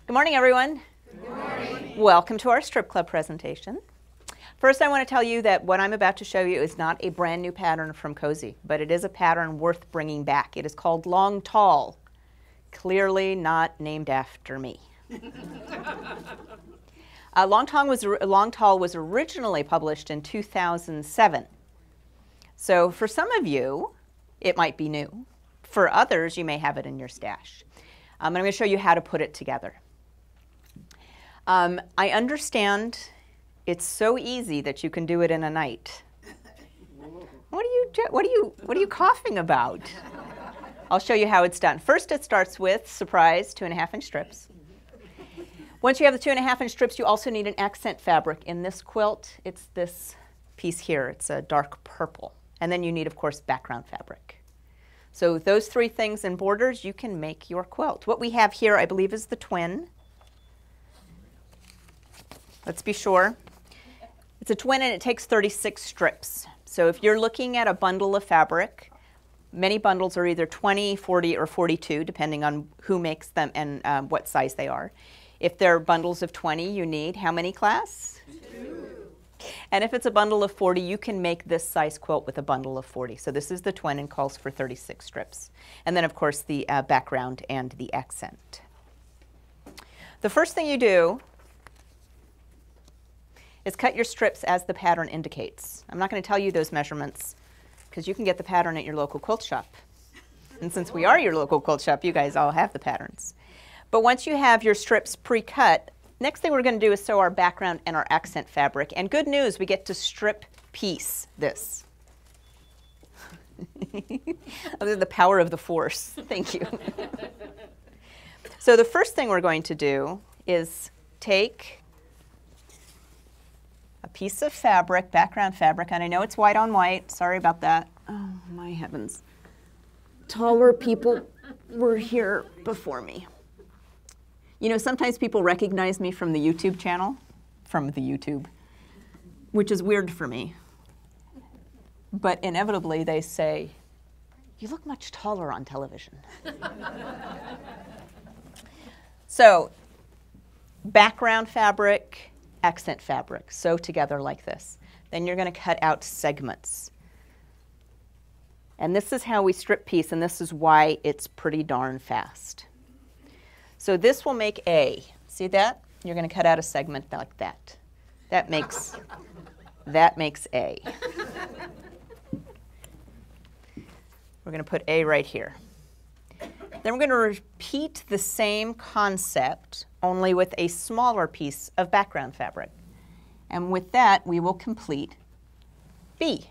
Good morning, everyone. Good morning. Welcome to our strip club presentation. First, I want to tell you that what I'm about to show you is not a brand new pattern from Cozy, but it is a pattern worth bringing back. It is called Long Tall, clearly not named after me. Long Tall was originally published in 2007. So for some of you, it might be new. For others, you may have it in your stash. I'm going to show you how to put it together. I understand it's so easy that you can do it in a night. What are you coughing about? I'll show you how it's done. First, it starts with, surprise, 2.5-inch strips. Once you have the 2.5-inch strips, you also need an accent fabric. In this quilt, it's this piece here. It's a dark purple. And then you need, of course, background fabric. So those three things and borders, you can make your quilt. What we have here, I believe, is the twin. Let's be sure. It's a twin and it takes 36 strips. So if you're looking at a bundle of fabric, many bundles are either 20, 40, or 42, depending on who makes them and what size they are. If they're bundles of 20, you need how many, class? 2. And if it's a bundle of 40, you can make this size quilt with a bundle of 40. So this is the twin and calls for 36 strips. And then, of course, the background and the accent. The first thing you do is cut your strips as the pattern indicates. I'm not going to tell you those measurements because you can get the pattern at your local quilt shop. And since we are your local quilt shop, you guys all have the patterns. But once you have your strips pre-cut, next thing we're going to do is sew our background and our accent fabric. And good news, we get to strip piece this. The power of the force. Thank you. So the first thing we're going to do is take a piece of fabric, background fabric, and I know it's white on white. Sorry about that. Oh, my heavens. Taller people were here before me. You know, sometimes people recognize me from the YouTube channel, which is weird for me. But inevitably they say, you look much taller on television. So, background fabric, accent fabric, sew together like this. Then you're going to cut out segments. And this is how we strip piece, and this is why it's pretty darn fast. So this will make A. See that? You're going to cut out a segment like that. That makes A. We're going to put A right here. Then we're going to repeat the same concept, only with a smaller piece of background fabric. And with that, we will complete B.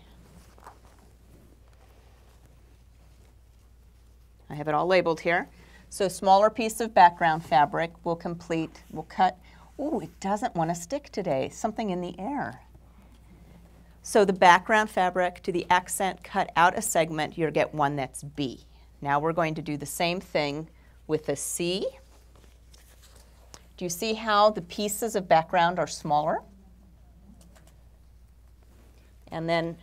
I have it all labeled here. So smaller piece of background fabric will cut. Ooh, it doesn't want to stick today. Something in the air. So the background fabric to the accent, cut out a segment, you'll get one that's B. Now we're going to do the same thing with a C. Do you see how the pieces of background are smaller? And then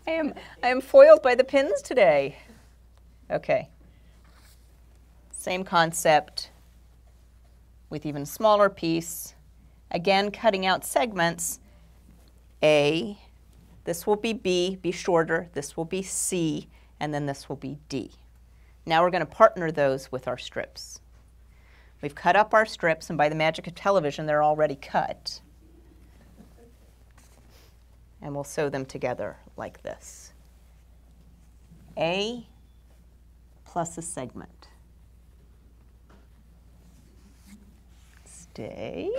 I am foiled by the pins today. Okay. Same concept with even smaller piece. Again, cutting out segments. A. This will be B, be shorter. This will be C, and then this will be D. Now we're going to partner those with our strips. We've cut up our strips, and by the magic of television, they're already cut. And we'll sew them together like this. A plus a segment. Stay.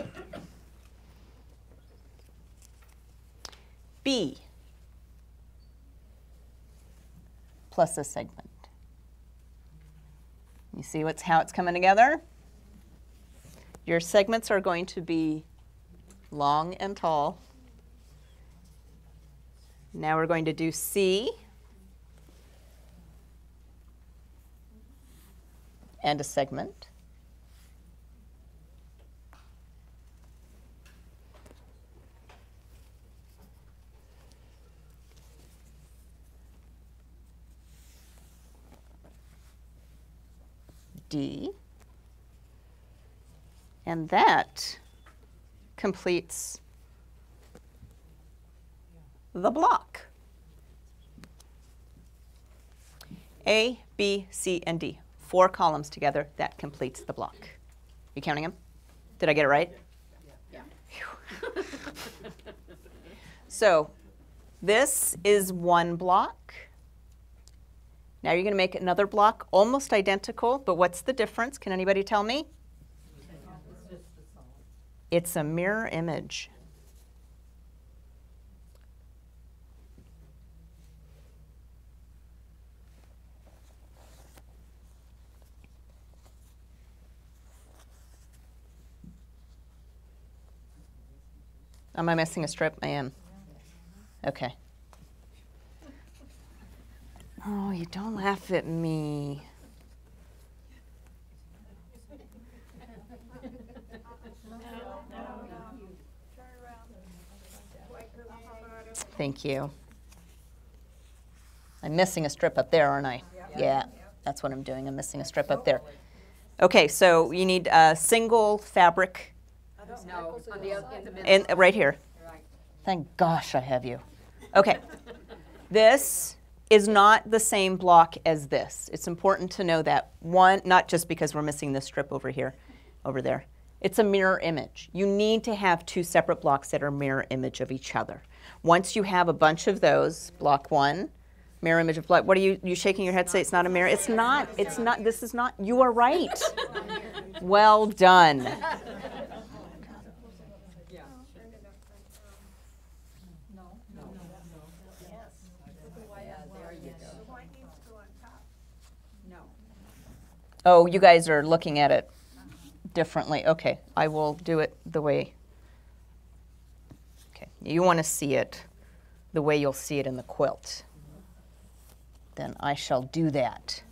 B plus a segment. You see how it's coming together? Your segments are going to be long and tall. Now we're going to do C and a segment. D. And that completes the block. A, B, C, and D. 4 columns together, that completes the block. You counting them? Did I get it right? Yeah. So this is one block. Now you're going to make another block almost identical, but what's the difference? Can anybody tell me? It's a mirror image. Am I missing a strip? I am. Okay. Oh, you don't laugh at me. Thank you. I'm missing a strip up there, aren't I? Yeah, that's what I'm doing. I'm missing a strip up there. Okay, so you need a single fabric. No, on the other, in the middle. And right here. Right. Thank gosh I have you. Okay. This is not the same block as this. It's important to know that. One, not just because we're missing this strip over here, over there. It's a mirror image. You need to have 2 separate blocks that are mirror image of each other. Once you have a bunch of those, block 1, mirror image of block, what are you shaking your head say it's not a mirror? It's not, this is not, you are right. Well done. Oh, you guys are looking at it differently. Okay, I will do it the way, okay, you want to see it the way you'll see it in the quilt. Then I shall do that.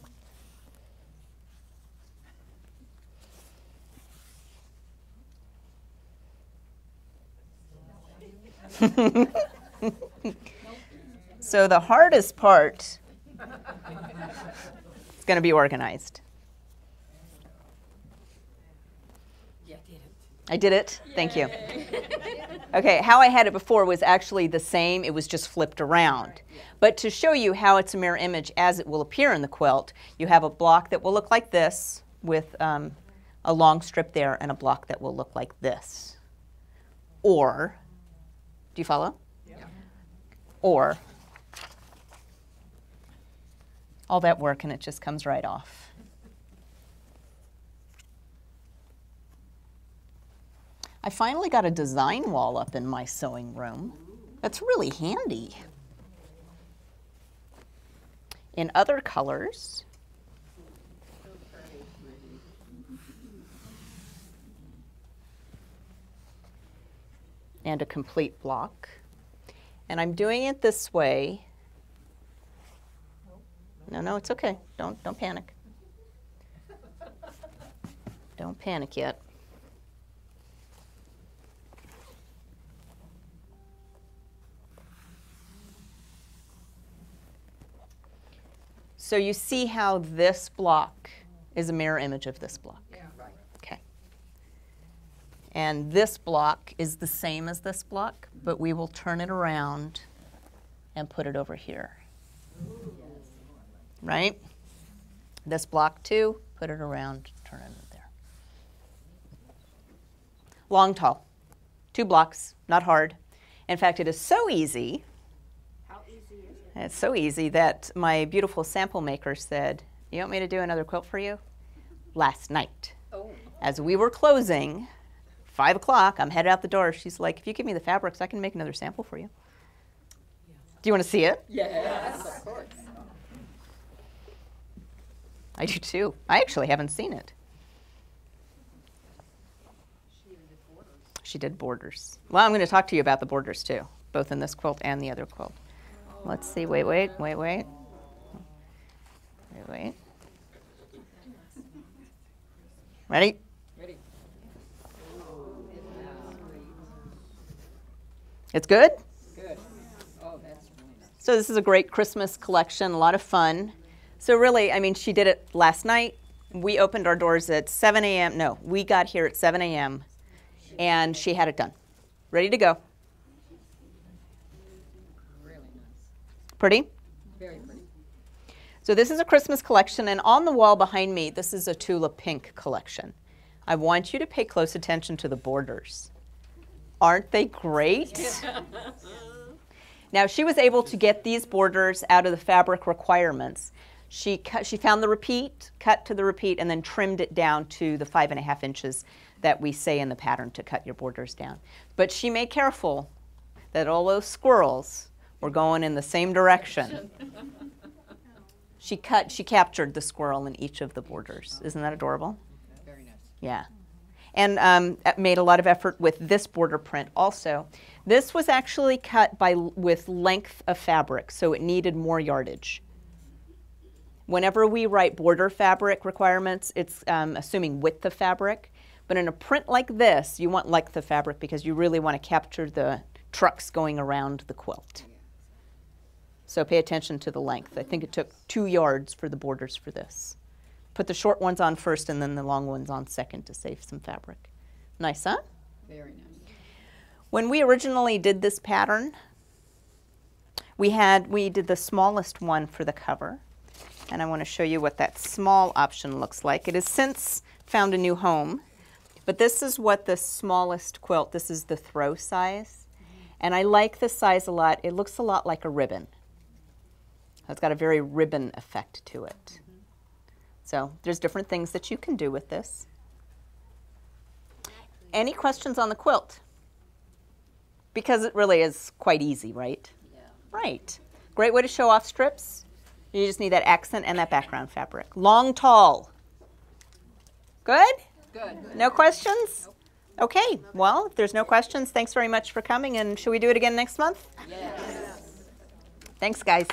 So the hardest part is going to be organized. I did it. Thank you. Okay, how I had it before was actually the same. It was just flipped around. But to show you how it's a mirror image as it will appear in the quilt, you have a block that will look like this with a long strip there and a block that will look like this. Or, do you follow? Yeah. Or, all that work and it just comes right off. I finally got a design wall up in my sewing room. That's really handy. In other colors, and a complete block. And I'm doing it this way. No, it's okay. Don't panic. Don't panic yet. So you see how this block is a mirror image of this block. Yeah, right. Okay. And this block is the same as this block, but we will turn it around and put it over here. Right? This block too, put it around, turn it there. Long, tall. 2 blocks, not hard. In fact, it is so easy. It's so easy that my beautiful sample maker said, "You want me to do another quilt for you?" Last night. Oh. As we were closing, 5 o'clock, I'm headed out the door. She's like, "If you give me the fabrics, I can make another sample for you." Do you want to see it? Yes, of course. I do too. I actually haven't seen it. She did borders. Well, I'm going to talk to you about the borders too, both in this quilt and the other quilt. Let's see. Wait. Ready? Ready. It's good? Good. Oh, that's really nice. So this is a great Christmas collection, a lot of fun. So really, I mean, she did it last night, We opened our doors at 7 a.m. No, we got here at 7 a.m. and she had it done. Ready to go. Really nice. Pretty? Very pretty. So this is a Christmas collection, and on the wall behind me, this is a Tula Pink collection. I want you to pay close attention to the borders. Aren't they great? Now, she was able to get these borders out of the fabric requirements. She found the repeat, cut to the repeat, and then trimmed it down to the 5.5 inches that we say in the pattern to cut your borders down. But she made careful that all those squirrels were going in the same direction. She captured the squirrel in each of the borders. Isn't that adorable? Very nice. Yeah. And made a lot of effort with this border print also. This was actually cut with length of fabric, so it needed more yardage. Whenever we write border fabric requirements, it's assuming width of fabric. But in a print like this, you want length of fabric because you really want to capture the trucks going around the quilt. So pay attention to the length. I think it took 2 yards for the borders for this. Put the short ones on first and then the long ones on second to save some fabric. Nice, huh? Very nice. When we originally did this pattern, we did the smallest one for the cover. And I want to show you what that small option looks like. It has since found a new home. But this is what the smallest quilt, this is the throw size. And I like this size a lot. It looks a lot like a ribbon. It's got a very ribbon effect to it. So there's different things that you can do with this. Any questions on the quilt? Because it really is quite easy, right? Yeah. Right. Great way to show off strips. You just need that accent and that background fabric. Long, tall. Good? Good. No questions? Okay. Well, if there's no questions, thanks very much for coming. And should we do it again next month? Yes. Thanks, guys.